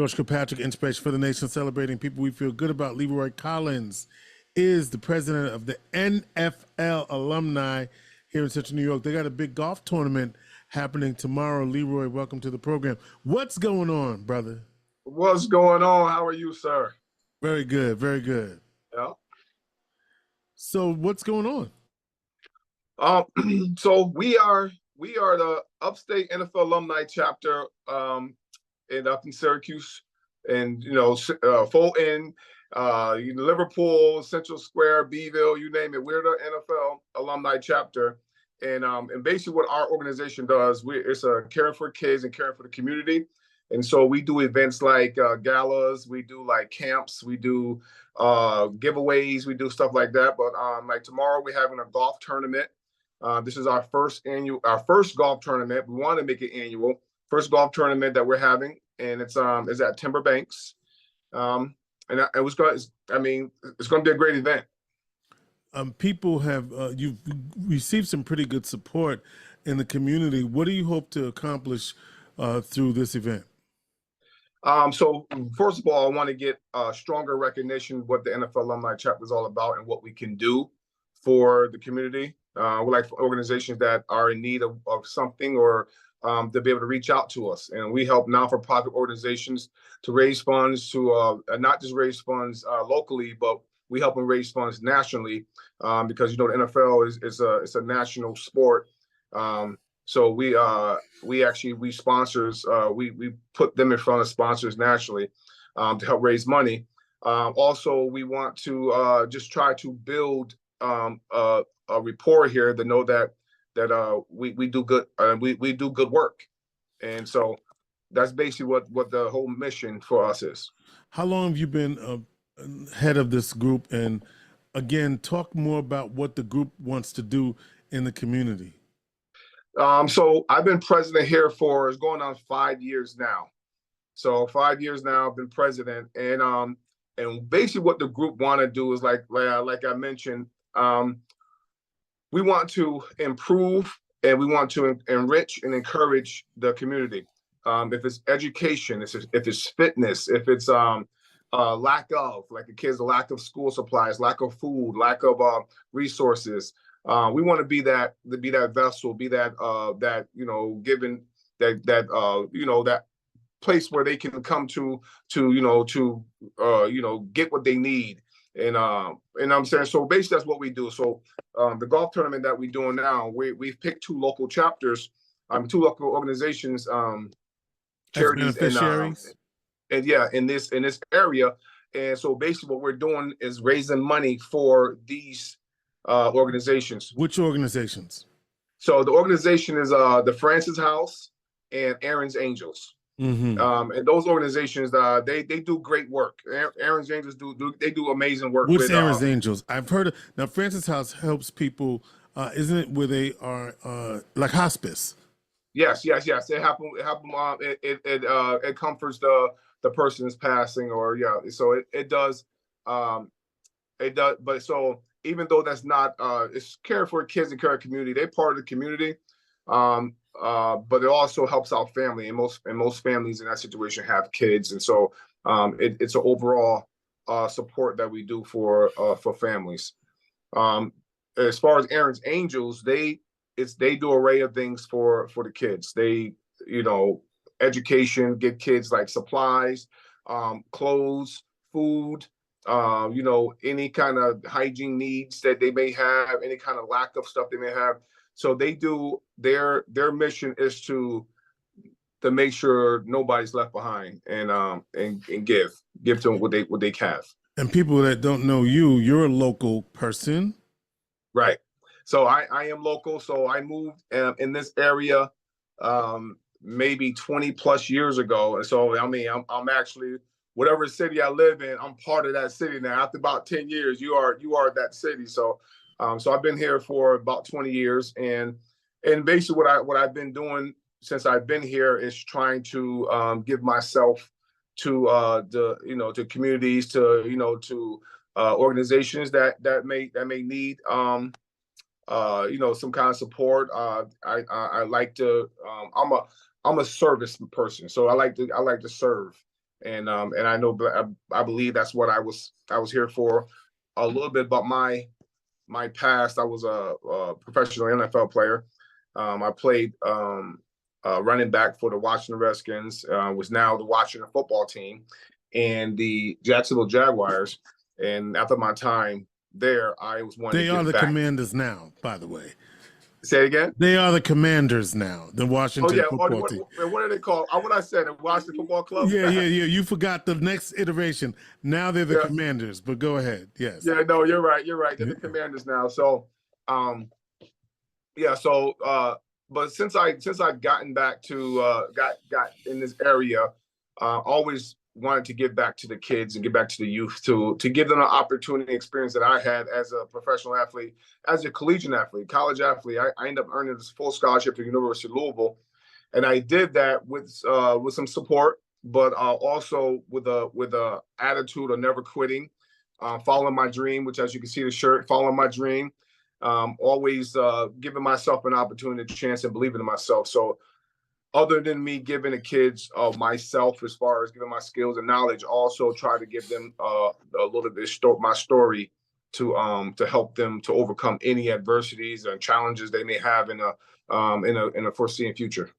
George Kilpatrick Inspiration for the Nation, celebrating people we feel good about. Leroy Collins is the president of the NFL Alumni here in Central New York. They got a big golf tournament happening tomorrow. Leroy, welcome to the program. What's going on, brother? What's going on? How are you, sir? Very good, very good. Yeah. So what's going on? So we are the Upstate NFL Alumni chapter up in Syracuse, and Fulton, Liverpool, Central Square, Beeville, you name it. We're the NFL Alumni chapter, and basically what our organization does, it's caring for kids and caring for the community. And so we do events like galas, we do like camps, we do giveaways, we do stuff like that. But like tomorrow, we're having a golf tournament. This is our first golf tournament. We want to make it annual. First golf tournament that we're having, and it's at Timberbanks. It's going to be a great event. People have you've received some pretty good support in the community. What do you hope to accomplish through this event? So first of all, I want to get stronger recognition what the NFL Alumni Chapter is all about and what we can do for the community. We like for organizations that are in need of something or to be able to reach out to us. And we help non-for-profit organizations to raise funds to not just raise funds locally, but we help them raise funds nationally because, the NFL is a national sport. So we sponsors, we put them in front of sponsors nationally to help raise money. Also, we want to just try to build a rapport here to know that we do good, we do good work. And so that's basically what the whole mission for us is. How long have you been head of this group? And again, talk more about what the group wants to do in the community. So I've been president here it's going on 5 years now. So 5 years now I've been president, and basically what the group want to do is like I mentioned, we want to improve and we want to enrich and encourage the community. If it's education, if it's fitness, if it's lack of, like the kids, the lack of school supplies, lack of food, lack of resources. We want to be that vessel, be that given that place where they can come to get what they need. And I'm saying, so basically that's what we do. So the golf tournament that we're doing now, we've picked two local chapters, two local organizations, charities, in this area. And so basically what we're doing is raising money for these organizations. Which organizations? So the organization is the Francis House and Aaron's Angels. Mm-hmm. And those organizations, they do great work. Aaron's Angels do amazing work. What's Aaron's Angels? I've heard of. Now Francis House helps people, isn't it? Where they are like hospice. Yes. It happens. It comforts the person is passing, or So it does. It does. But so even though that's not, it's care for kids and care community. They're part of the community. But it also helps out family, and most families in that situation have kids, and so it's an overall support that we do for families. As far as Aaron's Angels, they do an array of things for the kids. They education, get kids like supplies, clothes, food, any kind of hygiene needs that they may have, any kind of lack of stuff they may have. So they do their mission is to make sure nobody's left behind, and give to them what they have. And people that don't know you're a local person, right? So I am local. So I moved in this area maybe 20 plus years ago, and so I'm actually, whatever city I live in, I'm part of that city now. After about 10 years, you are that city. So I've been here for about 20 years, and basically what I've been doing since I've been here is trying to give myself to to communities, to organizations that may need some kind of support. I like to I'm a service person, so I like to serve. and I know, I believe that's what I was here for. A little bit about my past. I was a professional NFL player. I played running back for the Washington Redskins, was now the Washington football team, and the Jacksonville Jaguars. And after my time there, I was wanting They to are give the back. Commanders now, by the way. Say it again. They are the Commanders now, the Washington football team. What are they called? What I said, the Washington Football Club? Yeah. You forgot the next iteration. Now they're the Yeah. Commanders, but go ahead. Yes. Yeah, no, you're right. They're the Commanders now. So, but since I've gotten back to got in this area, always wanted to give back to the kids and give back to the youth to give them an opportunity experience that I had as a professional athlete, as a collegiate athlete, college athlete. I ended up earning this full scholarship to the University of Louisville, and I did that with some support, but also with a attitude of never quitting, following my dream, which, as you can see the shirt, following my dream. Always giving myself an opportunity, a chance, and believing in myself. So other than me giving the kids myself, as far as giving my skills and knowledge, also try to give them a little bit of my story to help them to overcome any adversities and challenges they may have in a foreseeing future.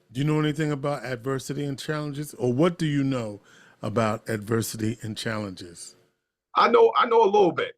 Do you know anything about adversity and challenges, or what do you know about adversity and challenges? I know a little bit.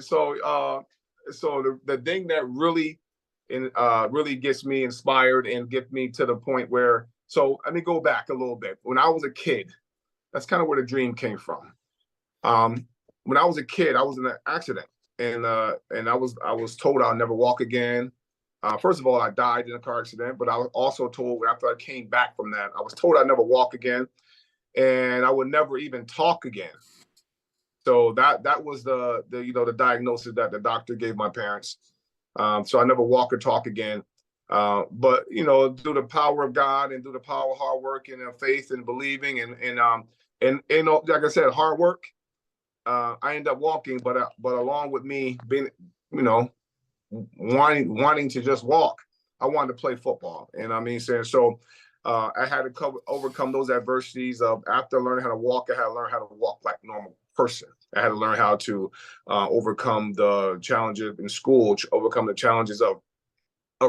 So the thing that really gets me inspired and get me to the point where, so let me go back a little bit. When I was a kid, that's kind of where the dream came from. When I was a kid, I was in an accident, and I was told I'll never walk again. First of all, I died in a car accident, but I was also told after I came back from that, I was told I'd never walk again, and I would never even talk again. So that was the diagnosis that the doctor gave my parents. So I never walk or talk again. But through the power of God and through the power of hard work and faith and believing and like I said, hard work, I ended up walking. But along with me being, wanting to just walk, I wanted to play football. And I had to overcome those adversities of, after learning how to walk, I had to learn how to walk like a normal person. I had to learn how to overcome the challenges in school, overcome the challenges of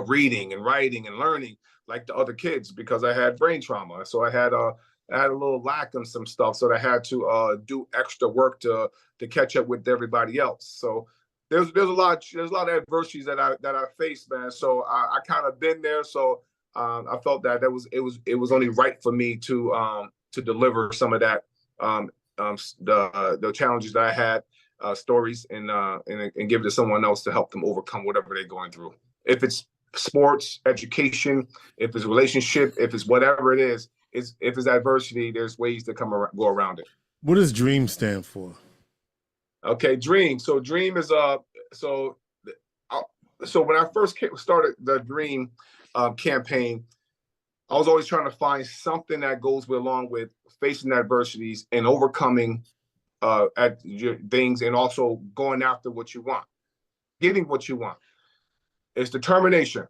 reading and writing and learning like the other kids, because I had brain trauma. So I had a little lack of some stuff. So I had to do extra work to catch up with everybody else. So there's a lot of adversities that I faced, man. So I kind of been there. So I felt that it was only right for me to deliver some of that, the challenges that I had, stories, and give it to someone else to help them overcome whatever they're going through. If it's sports, education, if it's relationship, if it's whatever it is, if it's adversity, there's ways to go around it. What does DREAM stand for? Okay, DREAM. So DREAM is so when I first started the DREAM campaign, I was always trying to find something that goes along with facing adversities and overcoming things, and also going after what you want, getting what you want. It's determination,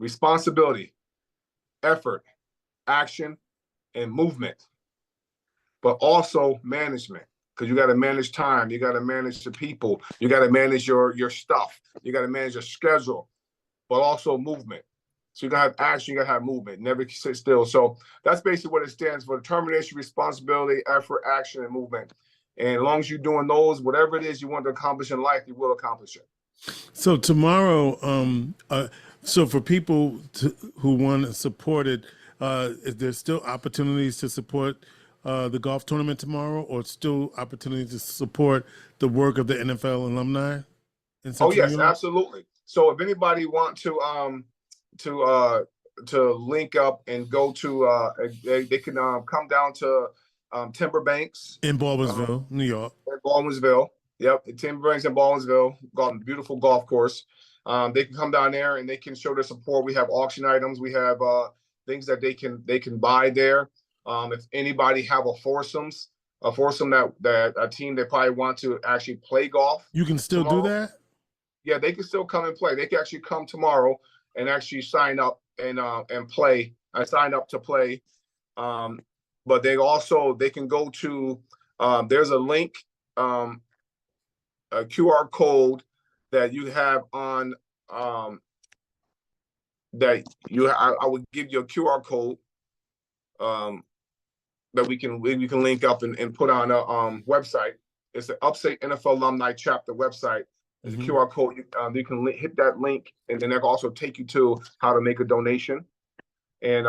responsibility, effort, action, and movement, but also management. Because you got to manage time, you got to manage the people, you got to manage your stuff, you got to manage your schedule, but also movement. So you got to have action, you got to have movement, never sit still. So that's basically what it stands for: determination, responsibility, effort, action, and movement. And as long as you're doing those, whatever it is you want to accomplish in life, you will accomplish it. So tomorrow, so for people who want to support it, is there still opportunities to support the golf tournament tomorrow, or still opportunities to support the work of the NFL alumni? Oh yes, absolutely. So if anybody want to link up and go to, they can come down to Timberbanks in Baldwinsville, New York. In Baldwinsville, yep, Timberbanks in Baldwinsville, beautiful golf course. They can come down there and they can show their support. We have auction items. We have things that they can buy there. If anybody have a foursome that a team they probably want to actually play golf, you can still tomorrow, do that. Yeah, they can still come and play. They can actually come tomorrow and actually sign up and play. I signed up to play, but they can go to there's a link, a QR code that you have on I would give you a QR code that we can link up and put on a website. It's the Upstate NFL Alumni Chapter website. There's a QR code. You can hit that link, and then that will also take you to how to make a donation. And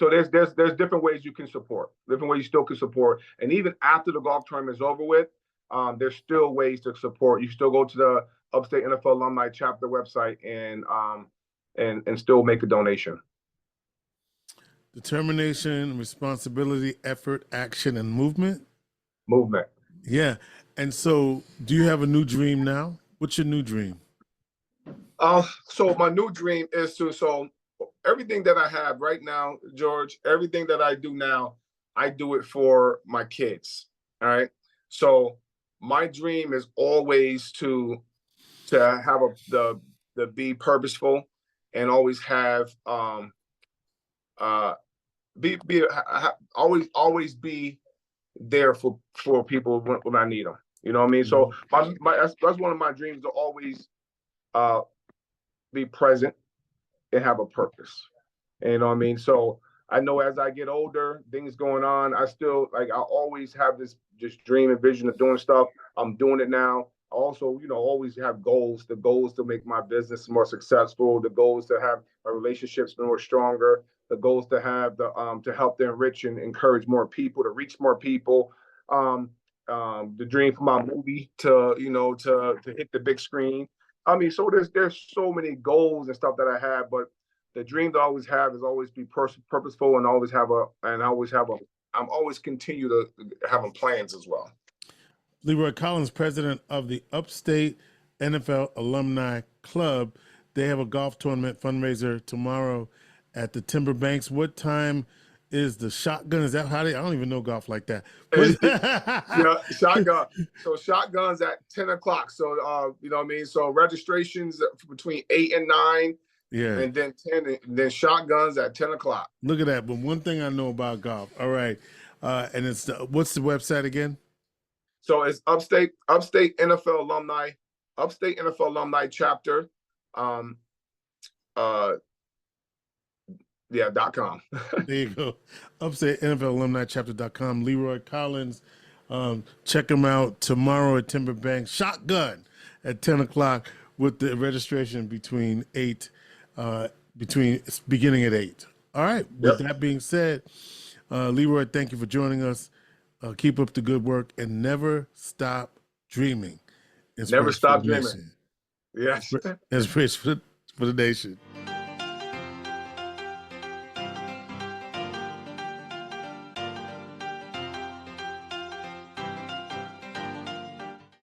so there's different ways you can support, different ways you still can support. And even after the golf tournament is over with, there's still ways to support. You still go to the Upstate NFL Alumni Chapter website and still make a donation. Determination, responsibility, effort, action, and movement. Movement. Yeah. And so, do you have a new dream now? What's your new dream? So my new dream is so everything that I have right now, George, everything that I do now, I do it for my kids. All right. So my dream is always to have the be purposeful and always have always be there for people when I need them. You know what I mean? So that's one of my dreams, to always be present and have a purpose. You know what I mean? So I know as I get older, things going on, I still I always have this just dream and vision of doing stuff. I'm doing it now. I also, always have goals. The goals to make my business more successful. The goals to have my relationships more stronger. The goals to have to help to enrich and encourage more people, to reach more people. The dream for my movie to hit the big screen. I mean, so there's so many goals and stuff that I have, but the dream that I always have is always be purposeful and I'm always continue to having plans as well. Leroy Collins, president of the Upstate NFL Alumni Club. They have a golf tournament fundraiser tomorrow at the Timber Banks. What time is the shotgun? Is that how I don't even know golf like that. Yeah, shotgun. So shotguns at 10 o'clock. So, you know what I mean? So registrations between 8 and 9. Yeah. And then 10, and then shotguns at 10 o'clock. Look at that. But one thing I know about golf. All right. And it's what's the website again? So it's Upstate NFL Alumni, Upstate NFL Alumni Chapter, .com. There you go. Upstate NFL Alumni Chapter.com. Leroy Collins. Check him out tomorrow at Timber Bank. Shotgun at 10 o'clock with the registration beginning at 8. All right. With that being said, Leroy, thank you for joining us. Keep up the good work and never stop dreaming. Never stop dreaming. Yes. Inspiration for the nation.